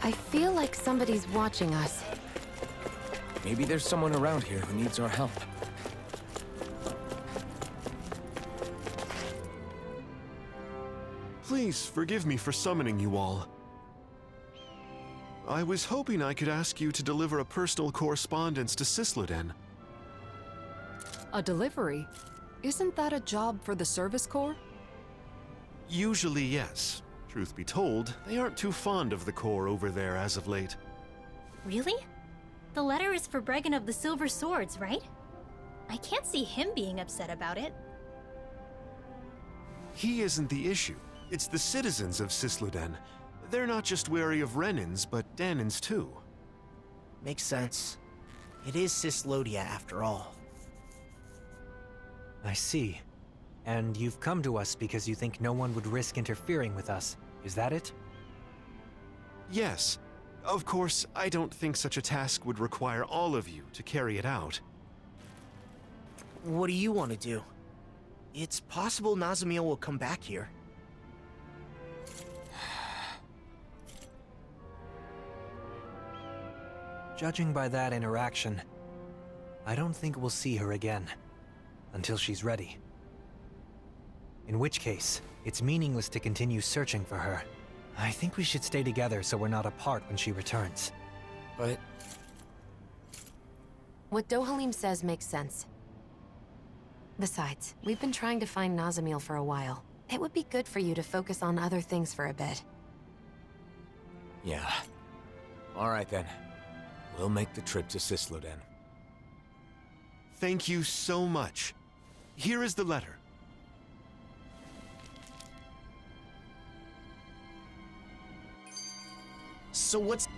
I feel like somebody's watching us. Maybe there's someone around here who needs our help. Please forgive me for summoning you all. I was hoping I could ask you to deliver a personal correspondence to Sisluden. A delivery? Isn't that a job for the Service Corps? Usually, yes. Truth be told, they aren't too fond of the Corps over there as of late. Really? The letter is for Bregan of the Silver Swords, right? I can't see him being upset about it. He isn't the issue. It's the citizens of Sisluden. They're not just wary of Renans, but Dahnans too. Makes sense. It is Sislodia after all. I see. And you've come to us because you think no one would risk interfering with us. Is that it? Yes. Of course, I don't think such a task would require all of you to carry it out. What do you want to do? It's possible Nazamiel will come back here. Judging by that interaction, I don't think we'll see her again. Until she's ready. In which case, it's meaningless to continue searching for her. I think we should stay together so we're not apart when she returns. But What Dohalim says makes sense. Besides, we've been trying to find Nazamiel for a while. It would be good for you to focus on other things for a bit. yeah. All right then. We'll make the trip to Sisluden. Thank you so much. Here is the letter. So what's...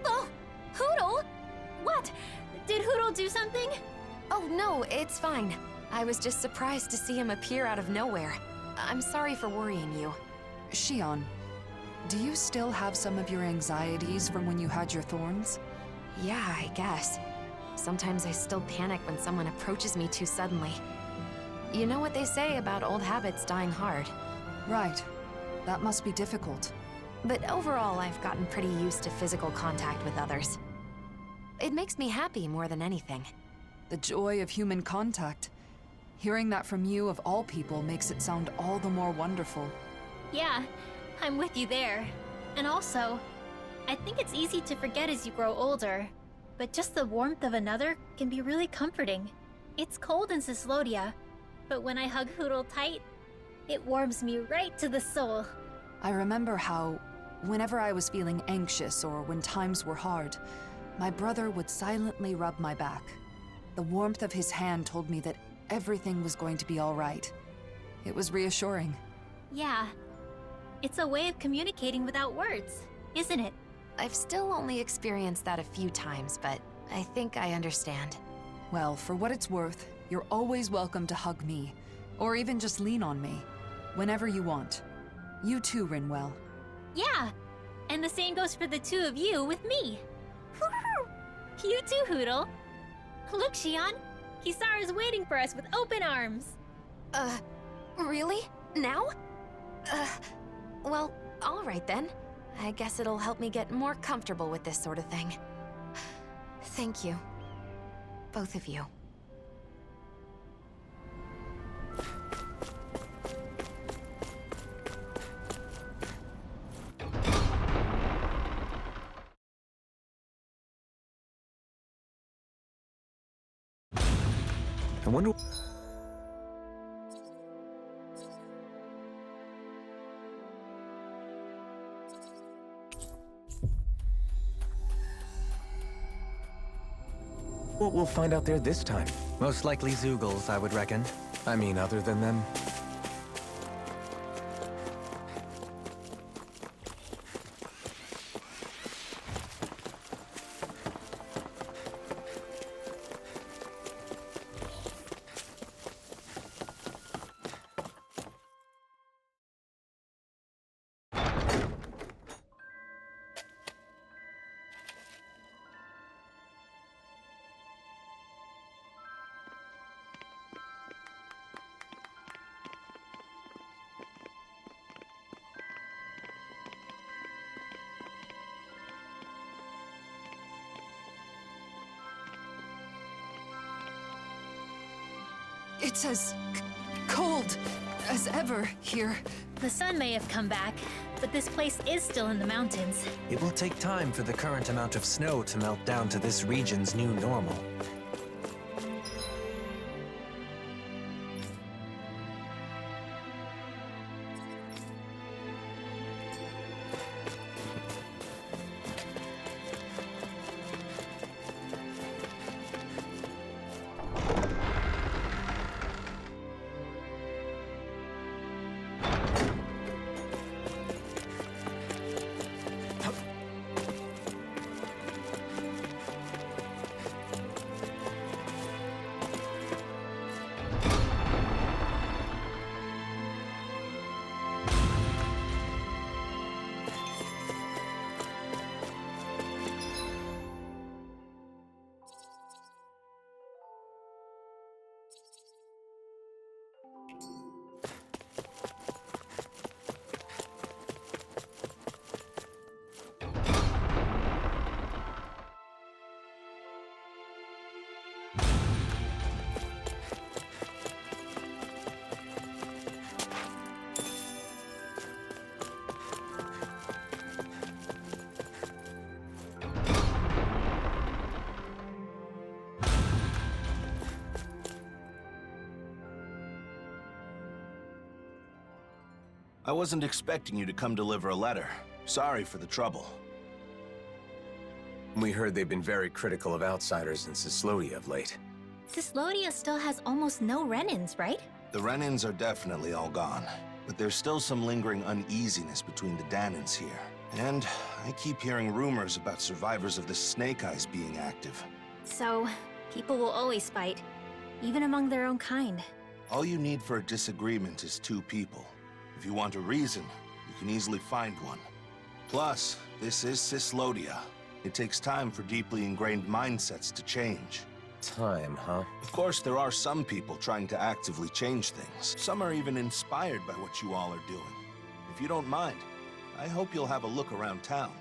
Oh, Hootle! What? Did Hootle do something? Oh no, it's fine. I was just surprised to see him appear out of nowhere. I'm sorry for worrying you. Shion, do you still have some of your anxieties from when you had your thorns? Yeah, I guess. Sometimes I still panic when someone approaches me too suddenly. You know what they say about old habits dying hard. Right. That must be difficult. But overall, I've gotten pretty used to physical contact with others. It makes me happy more than anything. The joy of human contact. Hearing that from you of all people makes it sound all the more wonderful. Yeah, I'm with you there. And also, I think it's easy to forget as you grow older, but just the warmth of another can be really comforting. It's cold in Sislodia, but when I hug Hootle tight, it warms me right to the soul. I remember how, whenever I was feeling anxious or when times were hard, my brother would silently rub my back. The warmth of his hand told me that everything was going to be all right. It was reassuring. Yeah, it's a way of communicating without words, isn't it? I've still only experienced that a few times, but I think I understand. Well, for what it's worth, you're always welcome to hug me, or even just lean on me, whenever you want. You too, Rinwell. Yeah, and the same goes for the two of you with me. You too, Hootle. Look, Shion, Kisara is waiting for us with open arms. Really? Now? Well, all right then. I guess it'll help me get more comfortable with this sort of thing. Thank you. Both of you. I wonder... what we'll find out there this time. Most likely Zeugles, I would reckon. I mean, other than them. It's as cold as ever here. The sun may have come back, but this place is still in the mountains. It will take time for the current amount of snow to melt down to this region's new normal. I wasn't expecting you to come deliver a letter. Sorry for the trouble. We heard they've been very critical of outsiders in Cyslodia of late. Cyslodia still has almost no Renins, right? The Renins are definitely all gone, but there's still some lingering uneasiness between the Dahnans here. And I keep hearing rumors about survivors of the Snake Eyes being active. So, people will always fight, even among their own kind. All you need for a disagreement is two people. If you want a reason, you can easily find one. Plus, this is Cyslodia. It takes time for deeply ingrained mindsets to change. Time, huh? Of course, there are some people trying to actively change things. Some are even inspired by what you all are doing. If you don't mind, I hope you'll have a look around town.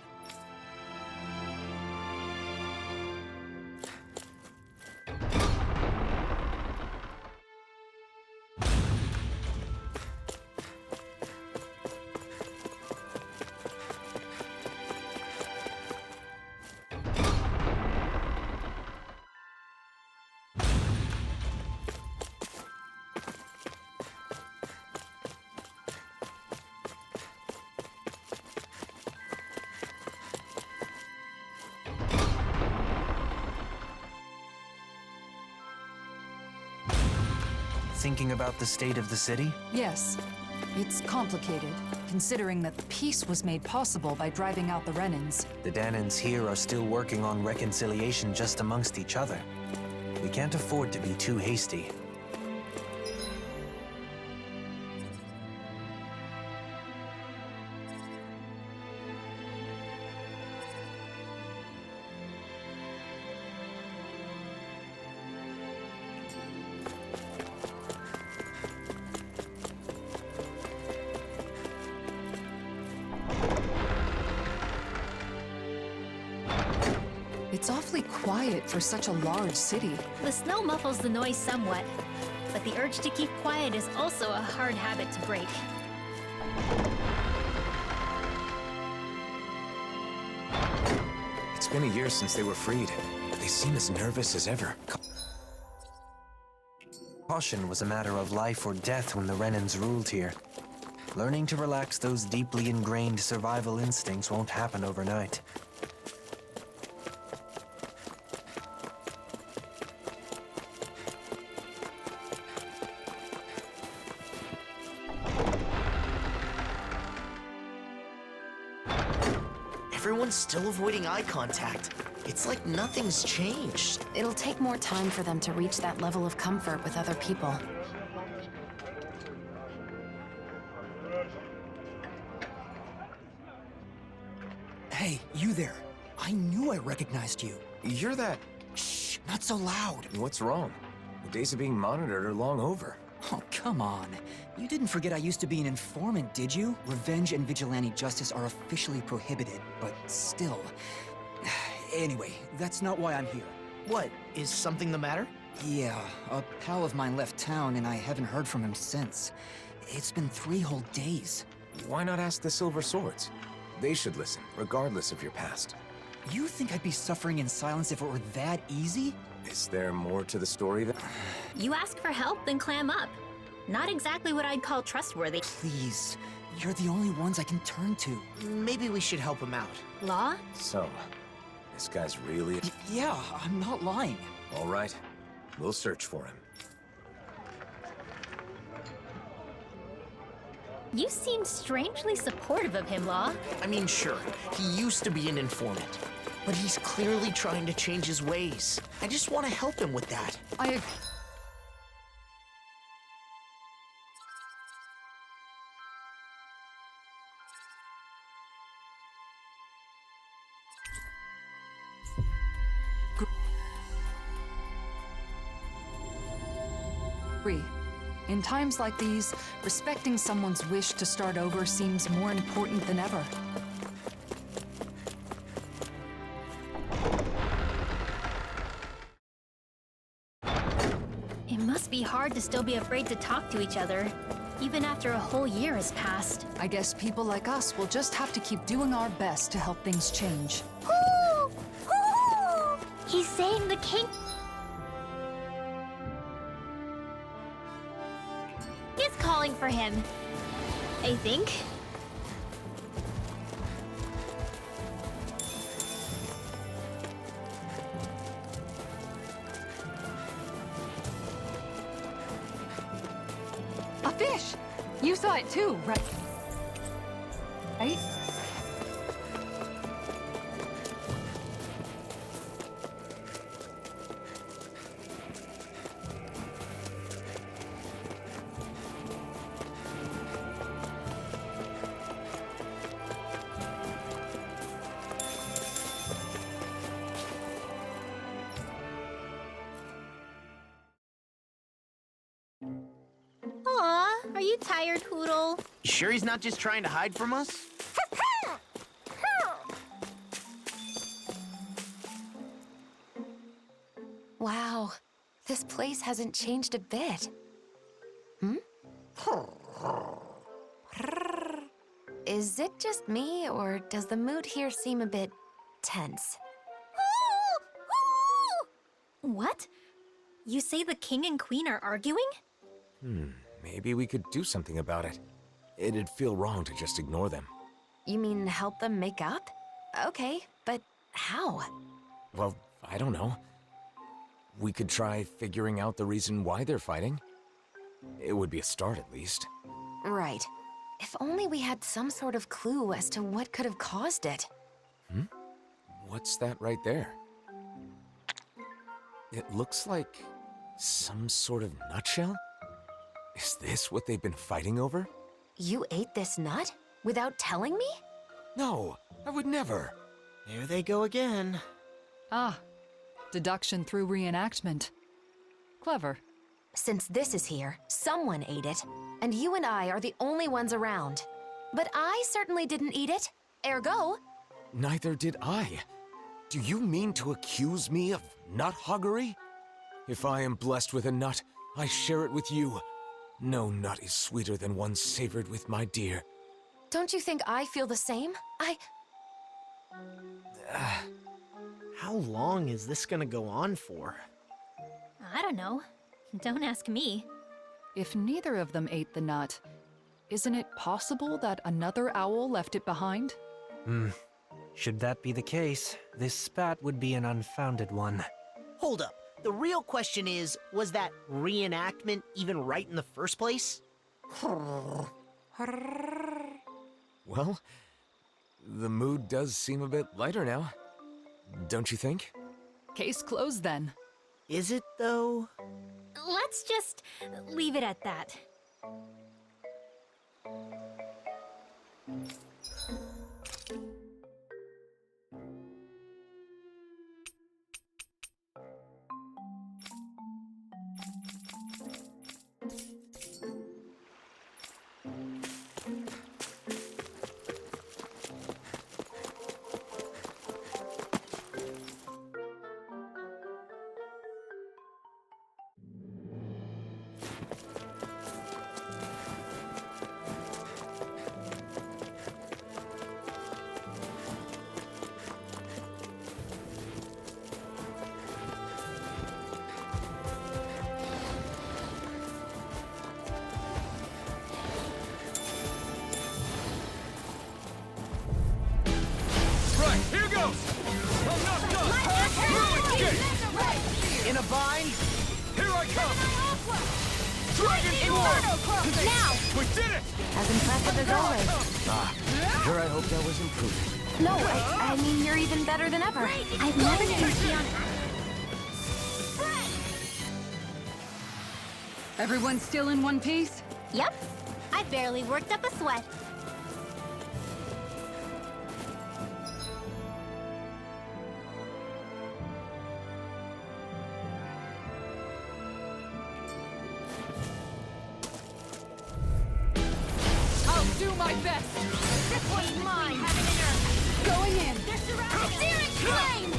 Thinking about the state of the city? Yes, it's complicated, considering that the peace was made possible by driving out the Renins. The Dahnans here are still working on reconciliation just amongst each other. We can't afford to be too hasty. It's awfully quiet for such a large city. The snow muffles the noise somewhat, but the urge to keep quiet is also a hard habit to break. It's been a year since they were freed. They seem as nervous as ever. Caution was a matter of life or death when the Renins ruled here. Learning to relax those deeply ingrained survival instincts won't happen overnight. Everyone's still avoiding eye contact. It's like nothing's changed. It'll take more time for them to reach that level of comfort with other people. Hey, you there. I knew I recognized you. You're that... Shh, not so loud. What's wrong? The days of being monitored are long over. Oh, come on. You didn't forget I used to be an informant, did you? Revenge and vigilante justice are officially prohibited, but still. Anyway, that's not why I'm here. What? Is something the matter? Yeah, a pal of mine left town and I haven't heard from him since. It's been 3 whole days. Why not ask the Silver Swords? They should listen, regardless of your past. You think I'd be suffering in silence if it were that easy? Is there more to the story than... You ask for help, then clam up. Not exactly what I'd call trustworthy. Please, you're the only ones I can turn to. Maybe we should help him out. Law? So, this guy's really... Yeah, I'm not lying. All right, we'll search for him. You seem strangely supportive of him, Law. I mean, sure, he used to be an informant, but he's clearly trying to change his ways. I just want to help him with that. I agree. In times like these, respecting someone's wish to start over seems more important than ever. It must be hard to still be afraid to talk to each other, even after a whole year has passed. I guess people like us will just have to keep doing our best to help things change. Woo! Woo! He's saying the king is calling for him, I think. A fish! You saw it too, right? Right? Aw, are you tired, Hoodle? You sure he's not just trying to hide from us? Wow, this place hasn't changed a bit. Hmm? Is it just me, or does the mood here seem a bit tense? What? You say the king and queen are arguing? Maybe we could do something about it. It'd feel wrong to just ignore them. You mean help them make up? Okay, but how? Well, I don't know. We could try figuring out the reason why they're fighting. It would be a start, at least. Right. If only we had some sort of clue as to what could have caused it. What's that right there? It looks like some sort of nutshell? Is this what they've been fighting over? You ate this nut? Without telling me? No, I would never. There they go again. Ah, deduction through reenactment. Clever. Since this is here, someone ate it. And you and I are the only ones around. But I certainly didn't eat it. Ergo, Neither did I. Do you mean to accuse me of nut hoggery? If I am blessed with a nut, I share it with you. No nut is sweeter than one savored with my dear. don't you think I feel the same? How long is this gonna go on for? I don't know. Don't ask me. If neither of them ate the nut, isn't it possible that another owl left it behind? Should that be the case, this spat would be an unfounded one. Hold up. The real question is, was that reenactment even right in the first place? Well, the mood does seem a bit lighter now. Don't you think? Case closed then. Is it, though? Let's just leave it at that. Right, here goes! I'm not done! Through escape! In a bind? Here I come! Dragon Form! Now! We did it! As impressive as always. Sure, I hope that was improving. No, I mean, you're even better than ever. I've never seen Fiona. Everyone still in one piece? Yep. I barely worked up a sweat. I'll do my best! This one's mine. Going in! They're surrounding us. Flame!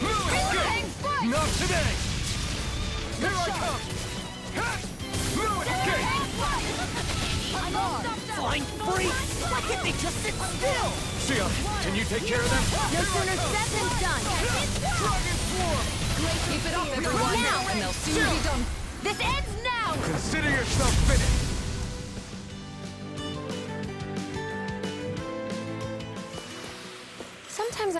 Not today! Here I come! Ha! Through escape! I'm on! Flying freak! Why can't they just sit still? Sion, can you take care of them? No sooner said than done. Dragon Form! Keep it up, everyone! Now! And they'll soon be done. This ends now! Consider yourself finished! Sometimes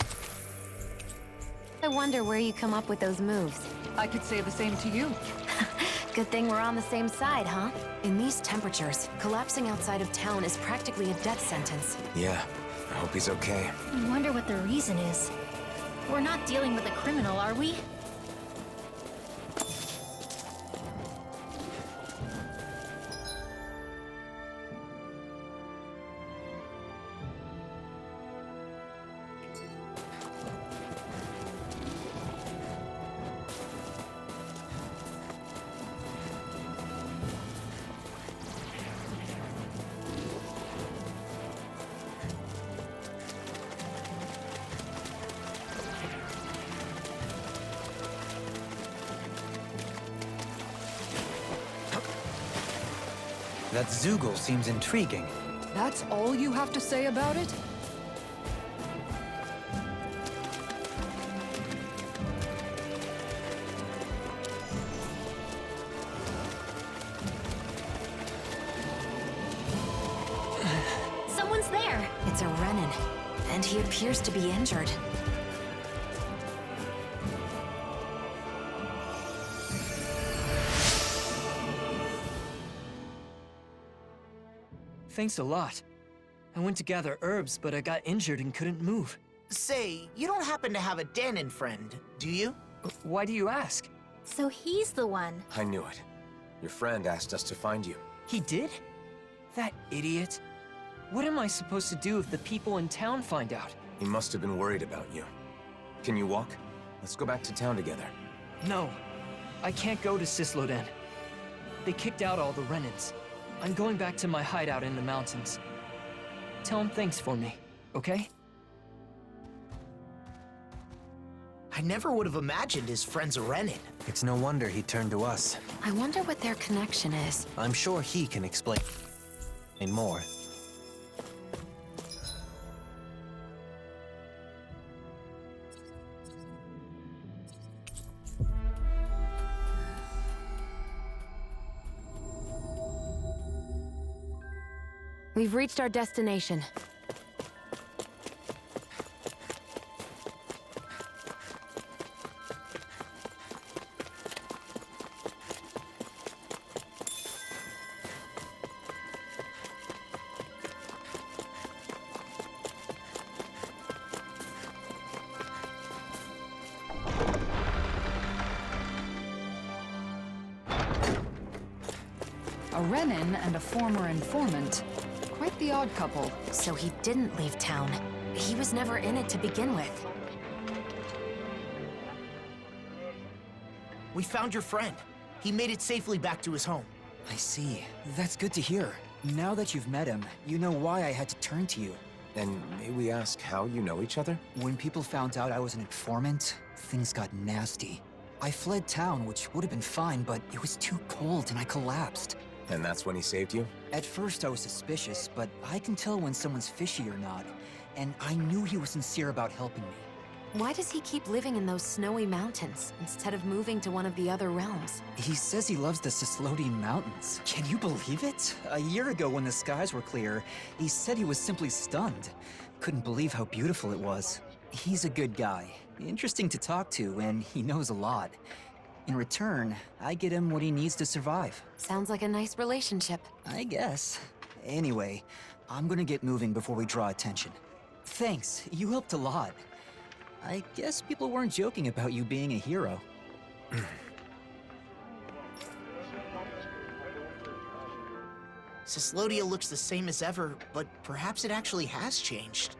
I wonder where you come up with those moves. I could say the same to you. Good thing we're on the same side, huh? In these temperatures, collapsing outside of town is practically a death sentence. Yeah, I hope he's okay. I wonder what the reason is. We're not dealing with a criminal, are we? That Zoogle seems intriguing. That's all you have to say about it? Someone's there. It's a Renin, and he appears to be injured. Thanks a lot. I went to gather herbs, but I got injured and couldn't move. Say, you don't happen to have a Danon friend, do you? Why do you ask? So he's the one. I knew it. Your friend asked us to find you. He did? That idiot. What am I supposed to do if the people in town find out? He must have been worried about you. Can you walk? Let's go back to town together. No, I can't go to Sisloden. They kicked out all the Renins. I'm going back to my hideout in the mountains. Tell him thanks for me, okay? I never would have imagined his friend's a Renin. It's no wonder he turned to us. I wonder what their connection is. I'm sure he can explain more. We've reached our destination. A Renin and a former informant. Quite the odd couple. So he didn't leave town. He was never in it to begin with. We found your friend. He made it safely back to his home. I see. That's good to hear. Now that you've met him, you know why I had to turn to you. And may we ask how you know each other? When people found out I was an informant, things got nasty. I fled town, which would have been fine, but it was too cold and I collapsed. And that's when he saved you? At first I was suspicious, but I can tell when someone's fishy or not. And I knew he was sincere about helping me. Why does he keep living in those snowy mountains instead of moving to one of the other realms? He says he loves the Cislodian Mountains. Can you believe it? A year ago when the skies were clear, he said he was simply stunned. Couldn't believe how beautiful it was. He's a good guy, interesting to talk to, and he knows a lot. In return, I get him what he needs to survive. Sounds like a nice relationship. I guess. Anyway, I'm gonna get moving before we draw attention. Thanks, you helped a lot. I guess people weren't joking about you being a hero. Cyslodia looks the same as ever, but perhaps it actually has changed.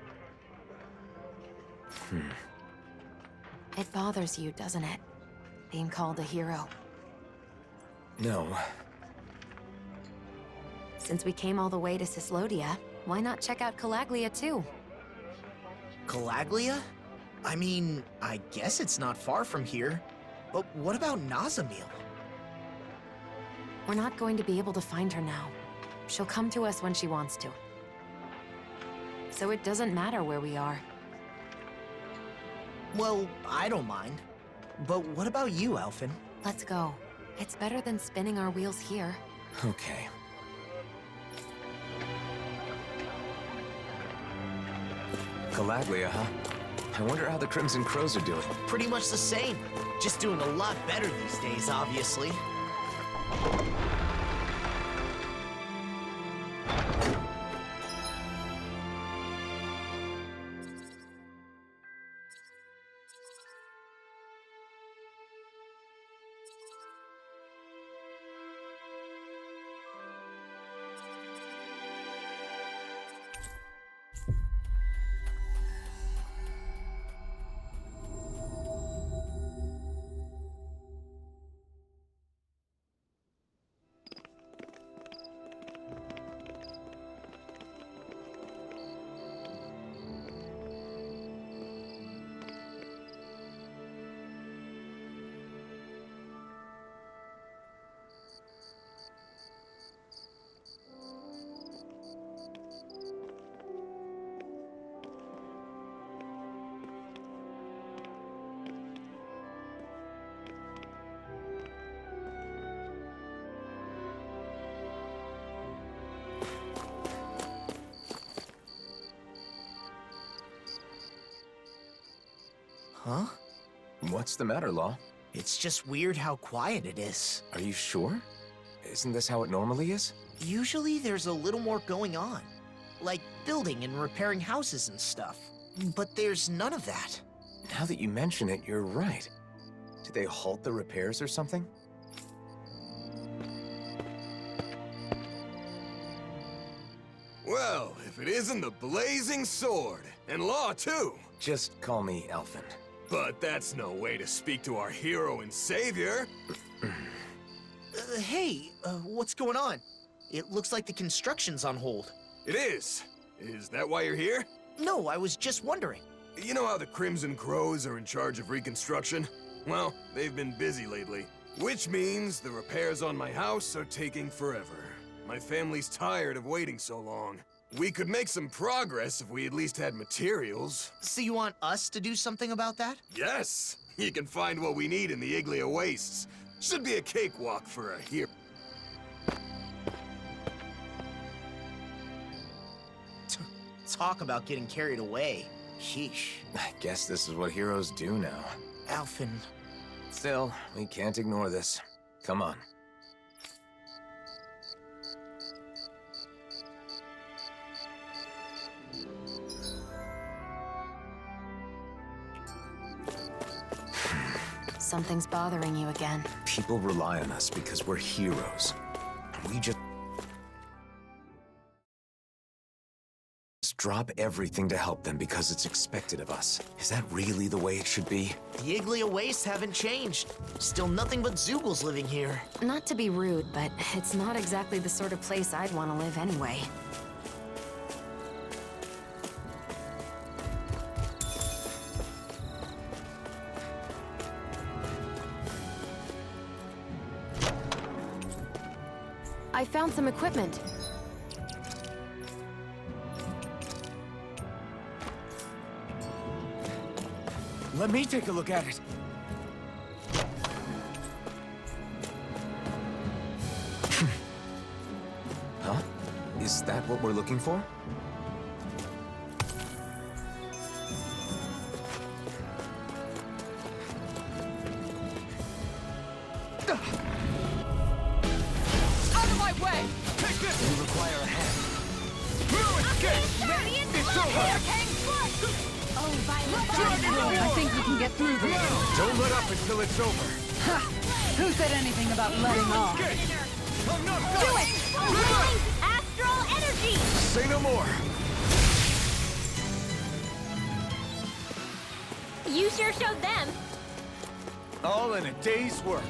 It bothers you, doesn't it? Being called a hero. No. Since we came all the way to Cyslodia, why not check out Calaglia too? Calaglia? I mean, I guess it's not far from here. But what about Nazamil? We're not going to be able to find her now. She'll come to us when she wants to. So it doesn't matter where we are. Well, I don't mind. But what about you, Alphen? Let's go. It's better than spinning our wheels here. Okay. Calaglia, huh? I wonder how the Crimson Crows are doing. Pretty much the same. Just doing a lot better these days, obviously. Huh? What's the matter, Law? It's just weird how quiet it is. Are you sure? Isn't this how it normally is? Usually there's a little more going on. Like building and repairing houses and stuff. But there's none of that. Now that you mention it, you're right. Did they halt the repairs or something? Well, if it isn't the Blazing Sword, and Law too. Just call me Alphen. But that's no way to speak to our hero and savior. Hey, what's going on? It looks like the construction's on hold. It is. Is that why you're here? No, I was just wondering. You know how the Crimson Crows are in charge of reconstruction? Well, they've been busy lately. Which means the repairs on my house are taking forever. My family's tired of waiting so long. We could make some progress if we at least had materials. So you want us to do something about that? Yes! You can find what we need in the Iglia Wastes. Should be a cakewalk for a hero. Talk about getting carried away. Sheesh. I guess this is what heroes do now. Alphen. Still, we can't ignore this. Come on. Something's bothering you again. People rely on us because we're heroes. We just drop everything to help them because it's expected of us. Is that really the way it should be? The Iglia Wastes haven't changed. Still nothing but Zeugles living here. Not to be rude, but it's not exactly the sort of place I'd want to live anyway. I found some equipment. Let me take a look at it. Huh? Is that what we're looking for? Out of my way! We require a hand. I think we can get through this. Don't let up until it's over. Ha! Who said anything about letting off? Do it! Release astral energy! Say no more. You sure showed them. All in a day's work.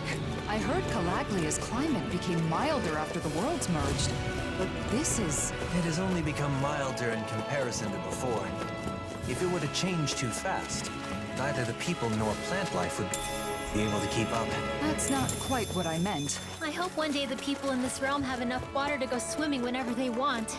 I heard Calaglia's climate became milder after the worlds merged. But this is... It has only become milder in comparison to before. If it were to change too fast, neither the people nor plant life would be able to keep up. That's not quite what I meant. I hope one day the people in this realm have enough water to go swimming whenever they want.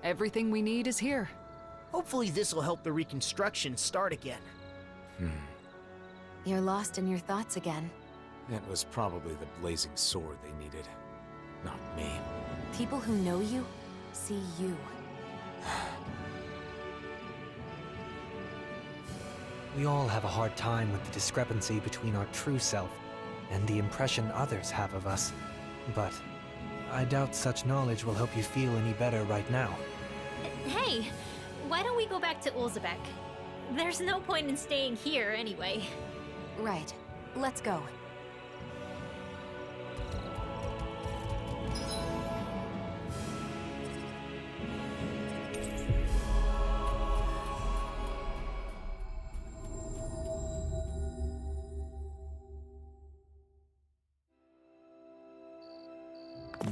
Everything we need is here. Hopefully this will help the reconstruction start again. You're lost in your thoughts again. It was probably the blazing sword they needed, not me. People who know you see you. We all have a hard time with the discrepancy between our true self and the impression others have of us. But I doubt such knowledge will help you feel any better right now. Hey, why don't we go back to Ulzebek? There's no point in staying here anyway. Right. Let's go.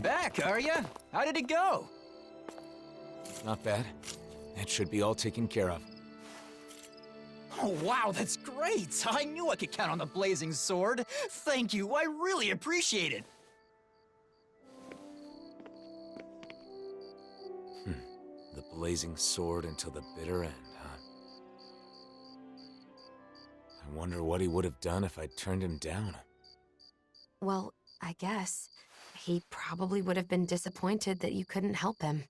Back, are ya? How did it go? Not bad. That should be all taken care of. Oh, wow, that's great! I knew I could count on the blazing sword. Thank you, I really appreciate it. The blazing sword until the bitter end, huh? I wonder what he would have done if I'd turned him down. Well, I guess. He probably would have been disappointed that you couldn't help him.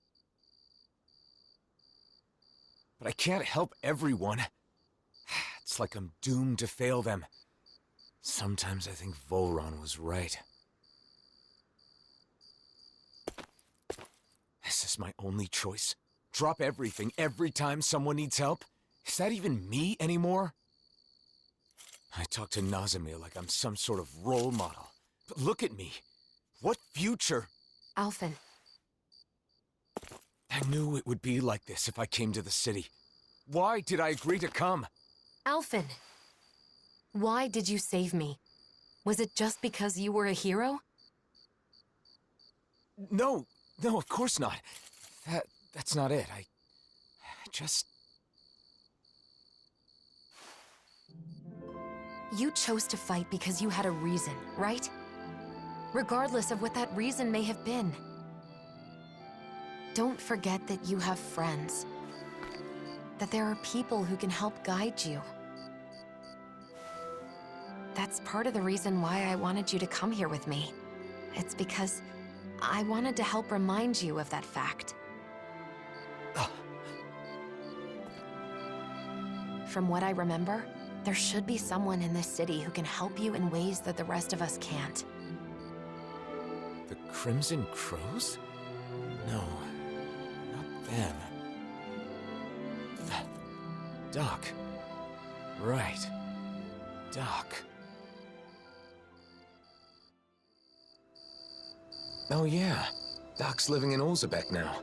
But I can't help everyone. It's like I'm doomed to fail them. Sometimes I think Volron was right. This is my only choice. Drop everything every time someone needs help? Is that even me anymore? I talk to Nazimir like I'm some sort of role model. But look at me. What future? Alphen. I knew it would be like this if I came to the city. Why did I agree to come? Alphen. Why did you save me? Was it just because you were a hero? No, of course not. That's not it. I just... You chose to fight because you had a reason, right? Regardless of what that reason may have been. Don't forget that you have friends. That there are people who can help guide you. That's part of the reason why I wanted you to come here with me. It's because I wanted to help remind you of that fact. From what I remember, there should be someone in this city who can help you in ways that the rest of us can't. The Crimson Crows? No, not them. Doc. Right. Doc. Oh yeah, Doc's living in Ulzebek now.